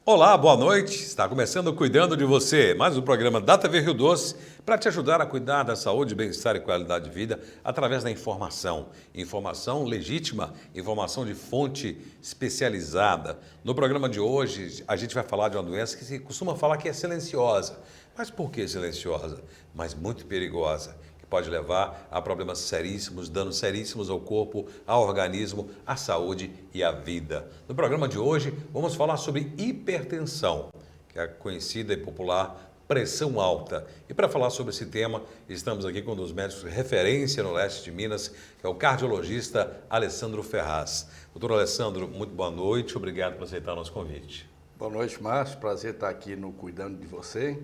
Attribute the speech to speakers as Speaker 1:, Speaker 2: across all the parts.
Speaker 1: Olá, boa noite. Está começando Cuidando de Você, mais um programa da TV Rio Doce para te ajudar a cuidar da saúde, bem-estar e qualidade de vida através da informação. Informação legítima, informação de fonte especializada. No programa de hoje, a gente vai falar de uma doença que se costuma falar que é silenciosa. Mas por que silenciosa? Mas muito perigosa. Pode levar a problemas seríssimos, danos seríssimos ao corpo, ao organismo, à saúde e à vida. No programa de hoje, vamos falar sobre hipertensão, que é a conhecida e popular pressão alta. E para falar sobre esse tema, estamos aqui com um dos médicos de referência no leste de Minas, que é o cardiologista Alessandro Ferraz. Doutor Alessandro, muito boa noite, obrigado por aceitar o nosso convite.
Speaker 2: Boa noite, Márcio. Prazer estar aqui no Cuidando de Você.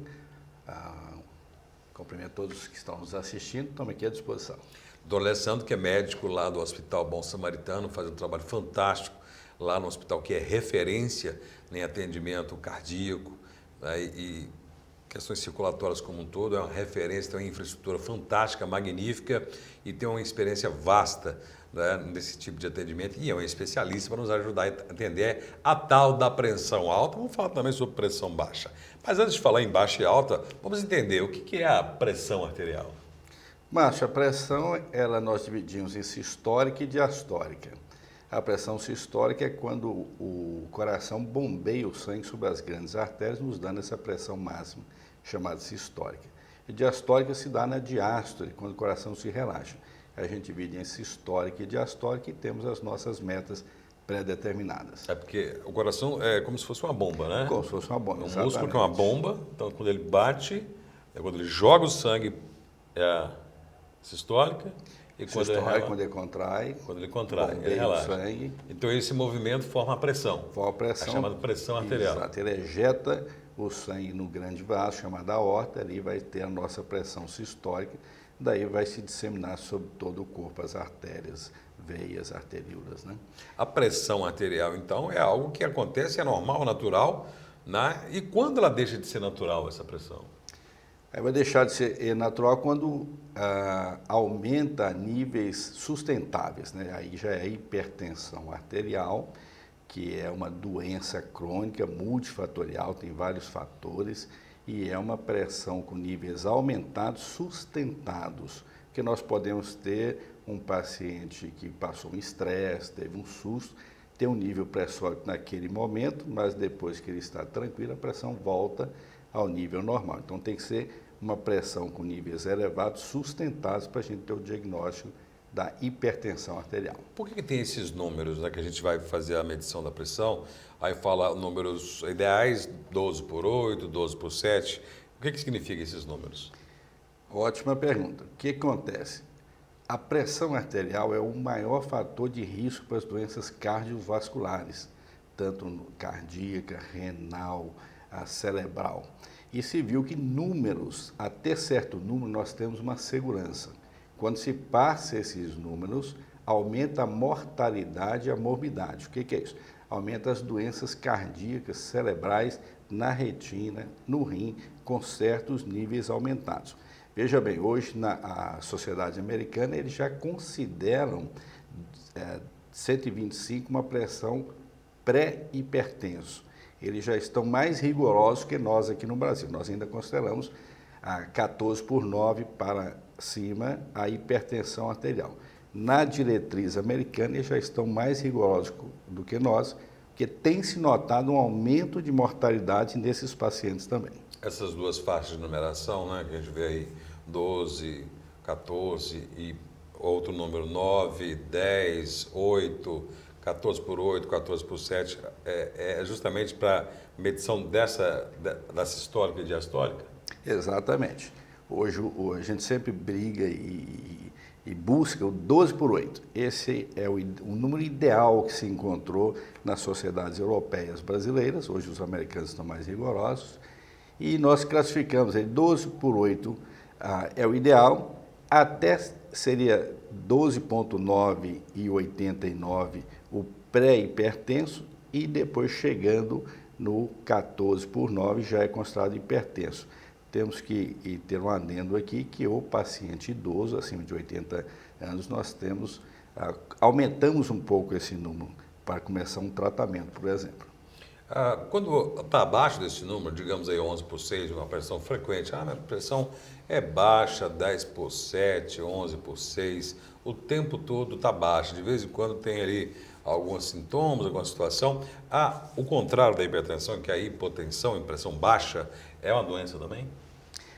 Speaker 2: Cumprimento todos que estão nos assistindo, estamos aqui à disposição.
Speaker 1: Doutor Alessandro, que é médico lá do Hospital Bom Samaritano, faz um trabalho fantástico lá no hospital, que é referência em atendimento cardíaco, né, e questões circulatórias como um todo, é uma referência, tem uma infraestrutura fantástica, magnífica e tem uma experiência vasta, né, nesse tipo de atendimento, e é um especialista para nos ajudar a entender a tal da pressão alta. Vamos falar também sobre pressão baixa. Mas antes de falar em baixa e alta, vamos entender o que é a pressão arterial.
Speaker 2: Márcio, a pressão, nós dividimos em sistólica e diastólica. A pressão sistólica é quando o coração bombeia o sangue sobre as grandes artérias, nos dando essa pressão máxima, chamada sistólica. E diastólica se dá na diástole, quando o coração se relaxa. A gente divide em sistólica e diastólica e temos as nossas metas pré-determinadas.
Speaker 1: É porque o coração é como se fosse uma bomba, né?
Speaker 2: Como se fosse uma bomba,
Speaker 1: exatamente. Músculo que é uma bomba, então quando ele bate, quando ele joga o sangue, é a sistólica. E
Speaker 2: quando ele contrai.
Speaker 1: Quando ele contrai, ele relaxa.
Speaker 2: O sangue.
Speaker 1: Então esse movimento forma a pressão.
Speaker 2: Forma a pressão.
Speaker 1: É chamada pressão arterial.
Speaker 2: Exato. Ele ejeta o sangue no grande vaso, chamado aorta, ali vai ter a nossa pressão sistólica, daí vai se disseminar sobre todo o corpo, as artérias, veias, arteríolas, né?
Speaker 1: A pressão arterial, então, é algo que acontece, é normal, natural, né? E quando ela deixa de ser natural, essa pressão?
Speaker 2: Vai deixar de ser natural quando aumenta a níveis sustentáveis, né? Aí já é hipertensão arterial, que é uma doença crônica multifatorial, tem vários fatores, e é uma pressão com níveis aumentados, sustentados, que nós podemos ter um paciente que passou um estresse, teve um susto, tem um nível pressórico naquele momento, mas depois que ele está tranquilo, a pressão volta ao nível normal. Então tem que ser uma pressão com níveis elevados, sustentados, para a gente ter o diagnóstico da hipertensão arterial.
Speaker 1: Por que tem esses números, né, que a gente vai fazer a medição da pressão, aí fala números ideais, 12/8, 12/7, o que significa esses números?
Speaker 2: Ótima pergunta. O que acontece? A pressão arterial é o maior fator de risco para as doenças cardiovasculares, tanto cardíaca, renal, cerebral. E se viu que números, até certo número, nós temos uma segurança. Quando se passa esses números, aumenta a mortalidade e a morbidade. O que é isso? Aumenta as doenças cardíacas, cerebrais, na retina, no rim, com certos níveis aumentados. Veja bem, hoje na sociedade americana eles já consideram 125 uma pressão pré-hipertenso. Eles já estão mais rigorosos que nós aqui no Brasil. Nós ainda consideramos a 14/9 para cima a hipertensão arterial. Na diretriz americana eles já estão mais rigorosos do que nós, porque tem se notado um aumento de mortalidade nesses pacientes também.
Speaker 1: Essas duas faixas de numeração, né, que a gente vê aí, 12, 14 e outro número 9, 10, 8, 14/8, 14/7, é justamente para medição da sistólica e diastólica?
Speaker 2: Exatamente. Hoje a gente sempre briga e busca o 12/8. Esse é o número ideal que se encontrou nas sociedades europeias brasileiras. Hoje os americanos estão mais rigorosos. E nós classificamos aí 12/8 é o ideal, até seria 12,9 e 89 o pré-hipertenso, e depois chegando no 14/9 já é considerado hipertenso. Temos que ter um adendo aqui que o paciente idoso, acima de 80 anos, nós aumentamos um pouco esse número para começar um tratamento, por exemplo.
Speaker 1: Quando está abaixo desse número, digamos aí 11 por 6, uma pressão frequente, minha pressão é baixa, 10 por 7, 11 por 6, o tempo todo está baixa. De vez em quando tem ali alguns sintomas, alguma situação. O contrário da hipertensão, que é a hipotensão, pressão baixa, é uma doença também?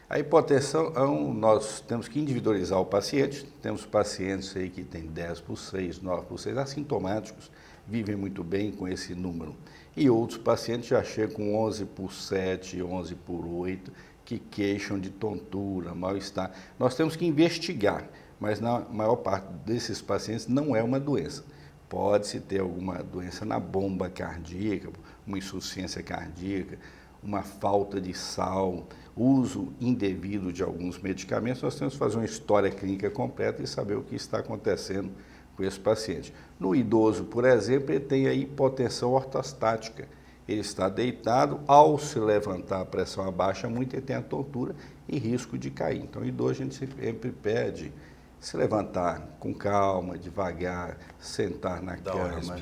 Speaker 2: A hipotensão, nós temos que individualizar o paciente. Temos pacientes aí que têm 10 por 6, 9 por 6, assintomáticos, vivem muito bem com esse número. E outros pacientes já chegam com 11 por 7, 11 por 8, que queixam de tontura, mal-estar. Nós temos que investigar, mas na maior parte desses pacientes não é uma doença. Pode-se ter alguma doença na bomba cardíaca, uma insuficiência cardíaca, uma falta de sal, uso indevido de alguns medicamentos. Nós temos que fazer uma história clínica completa e saber o que está acontecendo com esse paciente. No idoso, por exemplo, ele tem a hipotensão ortostática. Ele está deitado, ao se levantar a pressão abaixa muito, ele tem a tontura e risco de cair. Então, o idoso a gente sempre pede se levantar com calma, devagar, sentar na cama,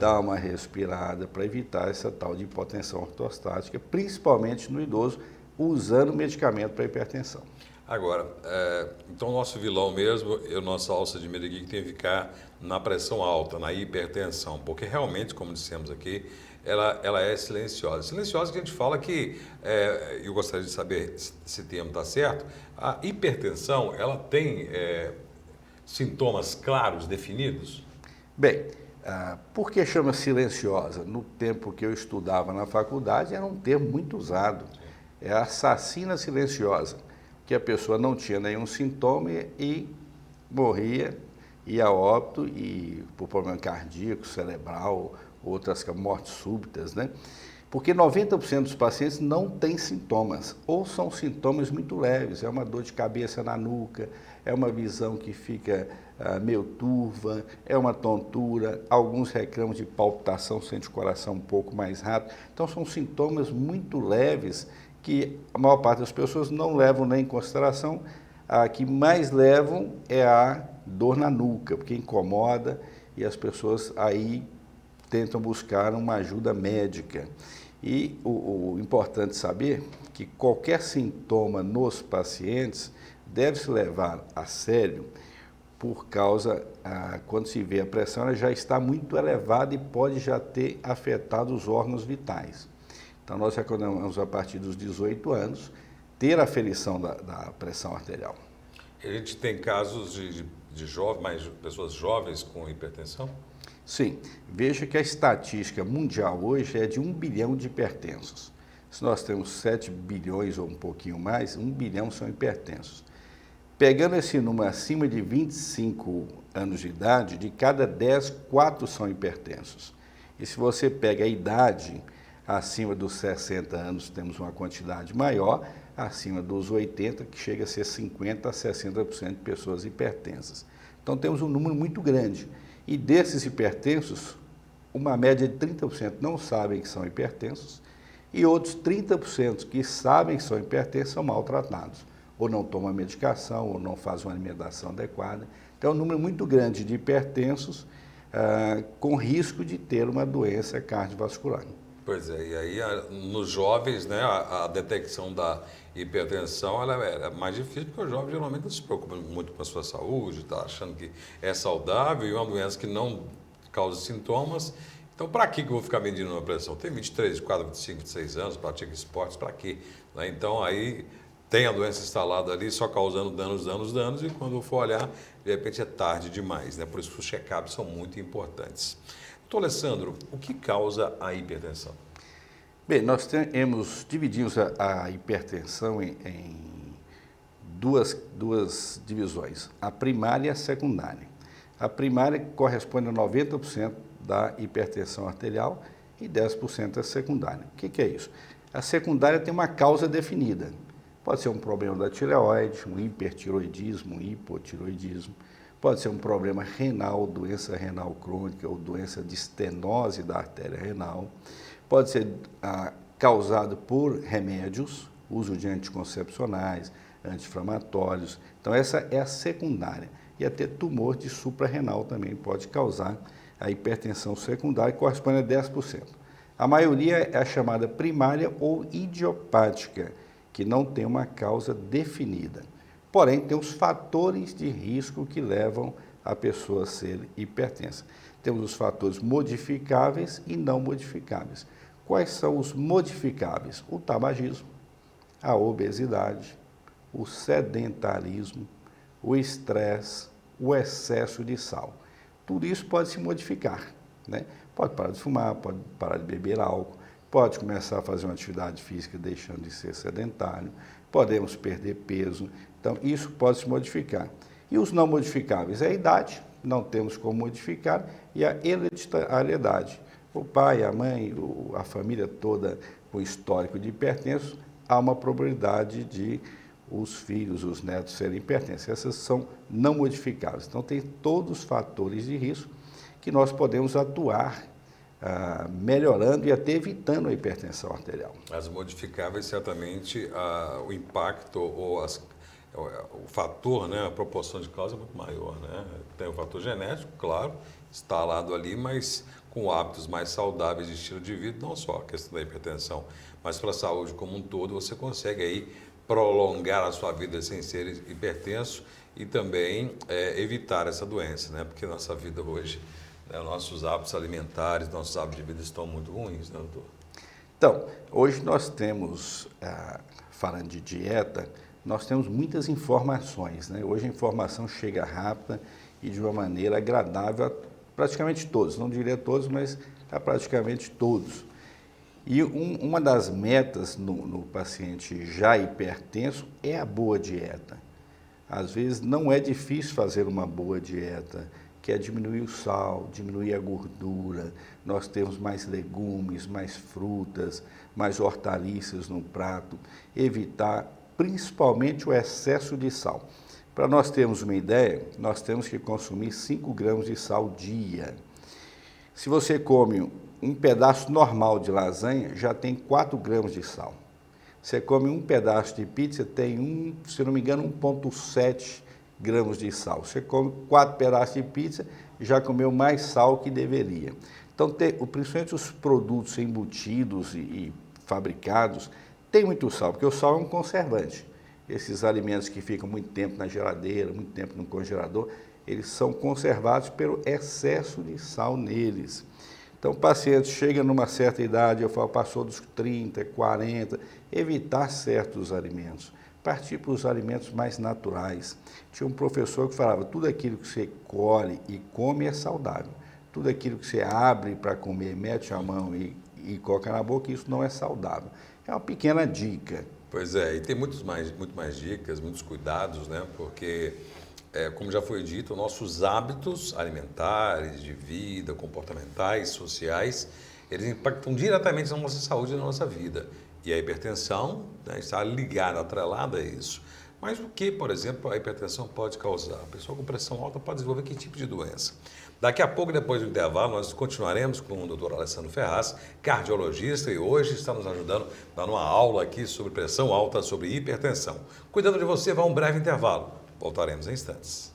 Speaker 2: dar uma respirada para evitar essa tal de hipotensão ortostática, principalmente no idoso, usando medicamento para hipertensão.
Speaker 1: Agora, então o nosso vilão mesmo, nossa alça de Medigui, tem que ficar na pressão alta, na hipertensão, porque realmente, como dissemos aqui, ela é silenciosa. Silenciosa que a gente fala que, eu gostaria de saber se esse termo está certo, a hipertensão, ela tem sintomas claros, definidos?
Speaker 2: Bem, por que chama silenciosa? No tempo que eu estudava na faculdade, era um termo muito usado. É a assassina silenciosa, que a pessoa não tinha nenhum sintoma e morria, ia a óbito e por problema cardíaco, cerebral, outras mortes súbitas, né? Porque 90% dos pacientes não têm sintomas, ou são sintomas muito leves, é uma dor de cabeça na nuca, é uma visão que fica meio turva, é uma tontura, alguns reclamam de palpitação, sente o coração um pouco mais rápido. Então são sintomas muito leves que a maior parte das pessoas não levam nem em consideração. A que mais levam é a dor na nuca, porque incomoda e as pessoas aí tentam buscar uma ajuda médica. E o importante saber que qualquer sintoma nos pacientes deve se levar a sério por causa, quando se vê a pressão, ela já está muito elevada e pode já ter afetado os órgãos vitais. Então, nós recomendamos, a partir dos 18 anos, ter a aferição da pressão arterial.
Speaker 1: A gente tem casos de jovens, pessoas jovens com hipertensão?
Speaker 2: Sim. Veja que a estatística mundial hoje é de 1 bilhão de hipertensos. Se nós temos 7 bilhões ou um pouquinho mais, 1 bilhão são hipertensos. Pegando esse número acima de 25 anos de idade, de cada 10, 4 são hipertensos. E se você pega a idade, acima dos 60 anos temos uma quantidade maior, acima dos 80, que chega a ser 50% a 60% de pessoas hipertensas. Então temos um número muito grande. E desses hipertensos, uma média de 30% não sabem que são hipertensos e outros 30% que sabem que são hipertensos são maltratados, ou não tomam medicação, ou não fazem uma alimentação adequada. Então é um número muito grande de hipertensos com risco de ter uma doença cardiovascular.
Speaker 1: Pois é, e aí nos jovens, né, a detecção da hipertensão ela é mais difícil, porque o jovem geralmente não se preocupa muito com a sua saúde, está achando que é saudável e é uma doença que não causa sintomas. Então, para que eu vou ficar medindo uma pressão? Tem 23, 24, 25, 26 anos, pratica esportes, para quê? Né? Então, aí tem a doença instalada ali, só causando danos, e quando eu for olhar, de repente é tarde demais, né? Por isso os check-ups são muito importantes. Doutor Alessandro, o que causa a hipertensão?
Speaker 2: Bem, nós dividimos a hipertensão em duas divisões, a primária e a secundária. A primária corresponde a 90% da hipertensão arterial e 10% a secundária. O que é isso? A secundária tem uma causa definida. Pode ser um problema da tireoide, um hipertiroidismo, um hipotiroidismo. Pode ser um problema renal, doença renal crônica ou doença de estenose da artéria renal. Pode ser causado por remédios, uso de anticoncepcionais, anti-inflamatórios. Então, essa é a secundária. E até tumor de suprarrenal também pode causar a hipertensão secundária, que corresponde a 10%. A maioria é a chamada primária ou idiopática, que não tem uma causa definida. Porém, tem os fatores de risco que levam a pessoa a ser hipertensa. Temos os fatores modificáveis e não modificáveis. Quais são os modificáveis? O tabagismo, a obesidade, o sedentarismo, o estresse, o excesso de sal. Tudo isso pode se modificar, né? Pode parar de fumar, pode parar de beber álcool, pode começar a fazer uma atividade física deixando de ser sedentário, podemos perder peso. Então, isso pode se modificar. E os não modificáveis? É a idade, não temos como modificar, e a hereditariedade. O pai, a mãe, a família toda com histórico de hipertenso, há uma probabilidade de os filhos, os netos serem hipertensos. Essas são não modificáveis. Então, tem todos os fatores de risco que nós podemos atuar melhorando e até evitando a hipertensão arterial.
Speaker 1: As modificáveis, certamente, o impacto ou o fator, né, a proporção de causa é muito maior, né? Tem o fator genético, claro, instalado ali, mas com hábitos mais saudáveis de estilo de vida, não só a questão da hipertensão, mas para a saúde como um todo, você consegue aí prolongar a sua vida sem ser hipertenso e também evitar essa doença, né? Porque nossa vida hoje, né, nossos hábitos alimentares, nossos hábitos de vida estão muito ruins, né, doutor?
Speaker 2: Então, hoje nós temos, falando de dieta, nós temos muitas informações, né? Hoje a informação chega rápida e de uma maneira agradável a praticamente todos, não diria todos, mas a praticamente todos. E uma das metas no paciente já hipertenso é a boa dieta. Às vezes não é difícil fazer uma boa dieta, que é diminuir o sal, diminuir a gordura, nós temos mais legumes, mais frutas, mais hortaliças no prato, evitar principalmente o excesso de sal. Para nós termos uma ideia, nós temos que consumir 5 gramas de sal dia. Se você come um pedaço normal de lasanha, já tem 4 gramas de sal. Você come um pedaço de pizza, tem se não me engano, 1,7 gramas de sal. Você come 4 pedaços de pizza, já comeu mais sal que deveria. Então, principalmente os produtos embutidos e fabricados, tem muito sal, porque o sal é um conservante. Esses alimentos que ficam muito tempo na geladeira, muito tempo no congelador, eles são conservados pelo excesso de sal neles. Então, o paciente chega numa certa idade, eu falo, passou dos 30, 40, evitar certos alimentos, partir para os alimentos mais naturais. Tinha um professor que falava, tudo aquilo que você colhe e come é saudável. Tudo aquilo que você abre para comer, mete a mão e coloca na boca, isso não é saudável. É uma pequena dica.
Speaker 1: Pois é, e tem muito mais dicas, muitos cuidados, né? Porque, como já foi dito, nossos hábitos alimentares, de vida, comportamentais, sociais, eles impactam diretamente na nossa saúde e na nossa vida. E a hipertensão, né, está ligada, atrelada a isso. Mas o que, por exemplo, a hipertensão pode causar? A pessoa com pressão alta pode desenvolver que tipo de doença? Daqui a pouco, depois do intervalo, nós continuaremos com o Dr. Alessandro Ferraz, cardiologista, e hoje está nos ajudando, dando uma aula aqui sobre pressão alta, sobre hipertensão. Cuidando de você, vai um breve intervalo. Voltaremos em instantes.